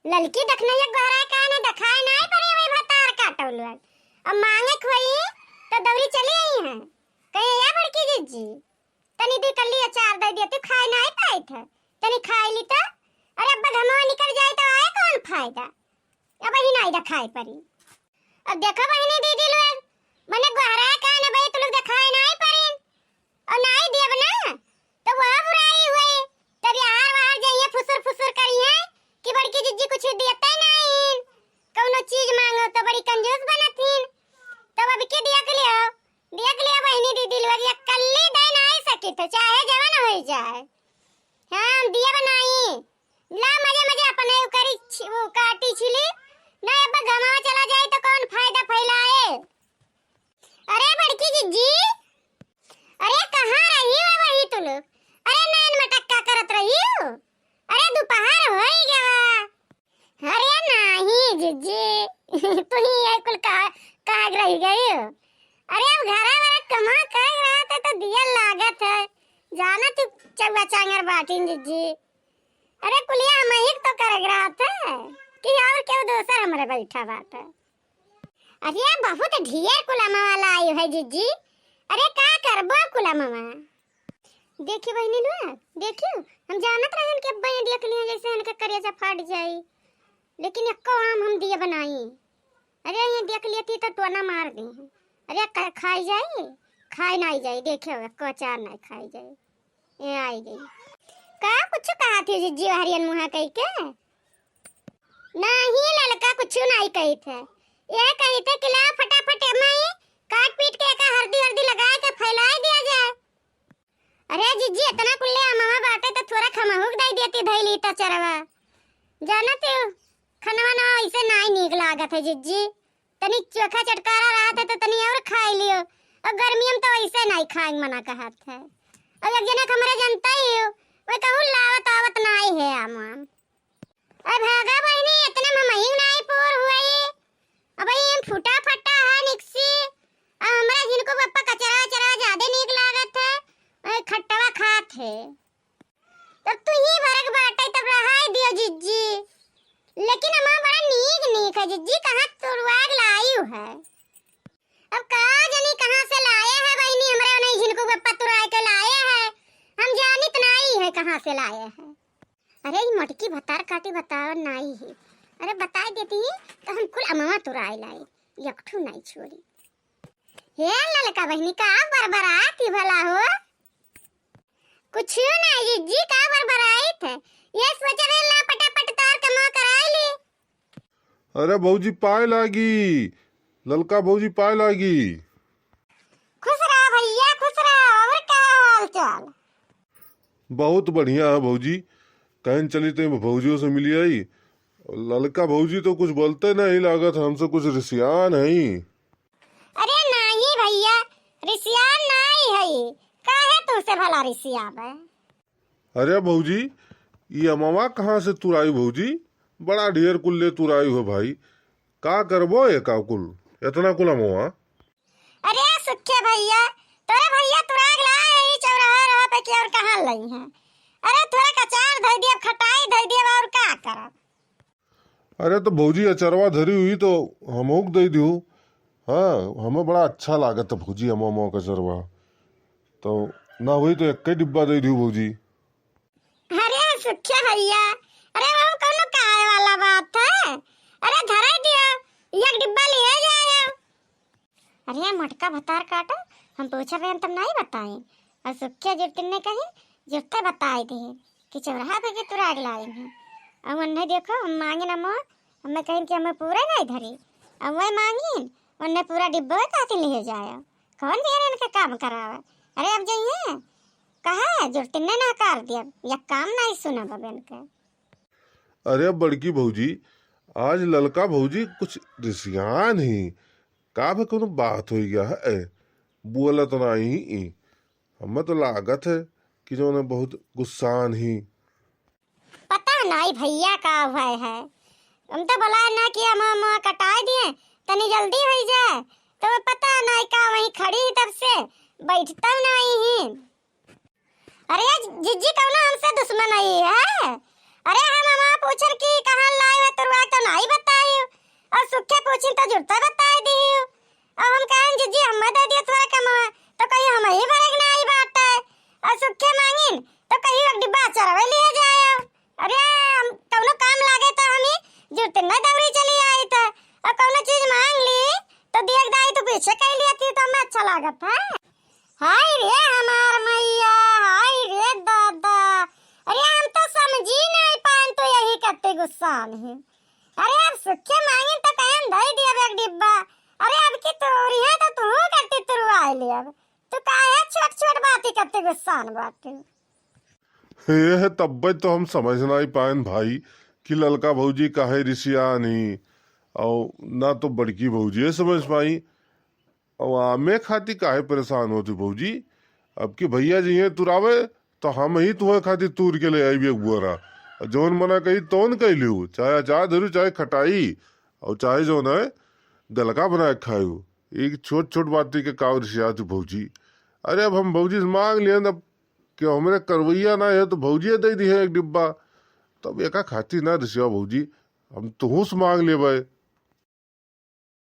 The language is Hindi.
ललकी देखने एक गहरा का ने दिखाए नहीं पड़े वही भतार काटल अब मांगे खोई तो दौरी चली आई है कहीं या बड़की जीजी तनी दी कर लिया चार दे दिया तू खाए नहीं पाई थे तनी खाई ली तो अरे अब घमवा निकल जाए तो आए कौन फायदा अब ही नहीं दिखाई पड़ी अब देखो बहनी दीदी लोग मने गहरा का ने भाई तू लोग दिखाए नहीं पड़ी और नहीं दिया ना तो वह बुराई हुई तब यार बाहर जाइए फुसुर करी है कि बड़की जीजी कुछ देते नहीं कौनो चीज मांगो तो बड़ी कंजूस बनतीन तब अब के दिया के लिया बहनी दीदी लोग ये कल्ली दे नहीं सकी तो चाहे जवान हो जाए हां दिया बनाई ला मजे अपने करी वो काटी छिली ना अब गमावा चला जाए तो कौन फायदा फैलाए अरे बड़की जीजी अरे कहां रही हो वही तू लोग अरे नैन मटक्का करत रही हो अरे दोपहर हो गया अरे नहीं जीजी तू ही ये कुल कहा रही गई हो अरे अब घरा वाला कमा कर रहा था तो दिया लागत है जाना तू चौवा चांगर बाटिन जीजी अरे कुलिया हम ही तो कर रहा था कि और क्यों दूसरा हमारे बैठा बात है अरे बहुत ढेर कुलामा वाला आई है जीजी अरे का करबो कुलामा देखिए बहनी लोग देखियो हम जानत रहन के बहन देख लिए जैसे इनके करिया फट जाई लेकिन एको आम हम दिए बनाई अरे ये देख लेती तो टोना मार दी अरे खाई जाए खाई नहीं जाए देखियो एको चार नहीं खाई जाए ये आई गई का कुछ कहा थी जीजी हरियन मुहा कह के नहीं ललका कुछ नहीं कही थे ये कही थे कि ला फटाफट मई काट पीट के का हल्दी लगा के फैला दिया जाए अरे जीजी इतना कुल्ले मामा बाटे तो थोड़ा खमहुक दे देती धैली त चरवा जानत हो खनवा ना ऐसे नहीं नीक लागत है जीजी तनी चोखा चटकारा रहा था तो तनी और खा लियो और गर्मी में तो ऐसे नहीं खाए मना कहत है और एक जना हमरे जनता ही हो वे कहू लावत आवत नहीं है आम अब भागा बहनी इतना ममहिंग नहीं पूर हुई अब ये फूटा फटा है निक्सी अब हमरा जिनको पप्पा कचरा ज्यादा नीक लागत है खट्टवा खात है तब तू ही भरक बाटे तब रहाई दियो जीजी लेकिन हमारा बड़ा नीक है जीजी कहां तुरवाग लाई है अब का जानी कहां से लाए है बहनी हमरा नहीं जिनको पप्पा तुराए के लाए है हम जानित नहीं है कहां से लाए है अरे ये मटकी भतार काटी बताओ नहीं है अरे बता देती तो हम कुल अमवा तुराए लाए एकठू नहीं छोड़ी हे ललका बहनी का बरबराती भला हो कुछ नहीं जीजी का बरबराई थे ये सोच रहे ला फटाफट तार कमा कराई ली अरे भौजी पाए लागी ललका भौजी पाए लागी खुश रहा भैया खुश रहा और क्या हाल चाल बहुत बढ़िया है भौजी कहीं चली तो भौजियों से मिली आई ललका भौजी तो कुछ बोलते नहीं लागत हमसे कुछ रिसियान है अरे नहीं भैया रिसियान नहीं है काहे तुमसे भला रिसियान है अरे भौजी ये अमवा कहाँ से तुराई भौजी बड़ा ढेर कुल्ले तुराई हो भाई का करबो ये का कुल इतना कुल अमवा अरे सुखे भैया तोरे भैया तुराग लाए ही चौराहा रहा पे के और कहां लई है अरे थोड़ा कचार धई दिया खटाई धई दिया और का करब अरे तो भौजी अचरवा धरी हुई तो हमोक दे दियो हाँ हमें बड़ा अच्छा लागत है भौजी अमवा का अचरवा तो ना हुई तो एक डिब्बा दे दियो भौजी अरे सुखे भैया अरे वो कोनो काहे वाला बात है अरे धरा दियो एक डिब्बा ले जाओ अरे मटका भतार काटो हम पूछ रहे हैं तुम नहीं बताएं और सुखे जुर्तिन ने कही जुर्ते बताए थे कि चौराहा पे के तुराग लाए हैं अब उन्हें देखो हम मांगे ना मोह हमें कहीं कि हमें पूरा नहीं धरी अब वह मांगी उन्हें पूरा डिब्बा काटी ले जाया कौन दे रहे इनका काम करावे अरे अब जाइए कहा है जुर्तिन ने नकार दिया या काम नहीं सुना बबन का अरे बड़की भौजी आज ललका भौजी कुछ रिसियान ही का भी कोनो बात हो गया है बोला तो नहीं हमें तो लागत है कि जो ने बहुत गुस्सान ही पता नहीं भैया का हुआ है हम तो बोला ना कि हम कटा दिए तनी जल्दी हो जाए तो पता नहीं का वहीं खड़ी तब से बैठता नहीं ही अरे जिज्जी कौन हमसे दुश्मन नहीं है अरे हम पूछर की कहां लाए हो जुड़ता बता दी अब हम कहें जीजी हम दे दिया थोड़ा कम तो कहीं हम ही भरेग ना आई बात है और सुखे मांगिन तो कहीं एक डिब्बा चरवे लिए जाए अरे हम कौनो काम लागे तो हम ही जुड़ते न दौड़ी चली आई तो और कौनो चीज मांग ली तो देख दाई तो पीछे कह लिया थी तो हमें अच्छा लागत है हाय रे हमार मैया हाय रे दादा अरे हम तो समझी नहीं पान तो यही करते गुस्सा नहीं अरे अब सुखे मांगे तो कहें दे दिया एक डिब्बा अरे अब की तोरी है तो तू करती तुरु आई ले अब तू काहे छोट छोट बातें करते गुस्सा न बातें ये है तब तो हम समझ नहीं पाएन भाई कि ललका भौजी काहे रिसिया नहीं और ना तो बड़की भौजी समझ पाई और आमे खाती काहे परेशान होती भौजी अब की भैया जी हैं तुरावे तो हम ही तुम्हें खाती तूर के ले आई भी बुआरा जोन मना कही तोन कह लियो चाहे अचार धरू चाहे खटाई और चाहे जो है गलका बना के खायू एक छोट छोट बाती के काव रिसिया तू भौजी अरे अब हम भौजी से मांग लिया ना कि हमारे करवैया ना है तो भौजी दे दी है एक डिब्बा तब एका खाती ना रिसिया भौजी हम तुहू से मांग ले भाई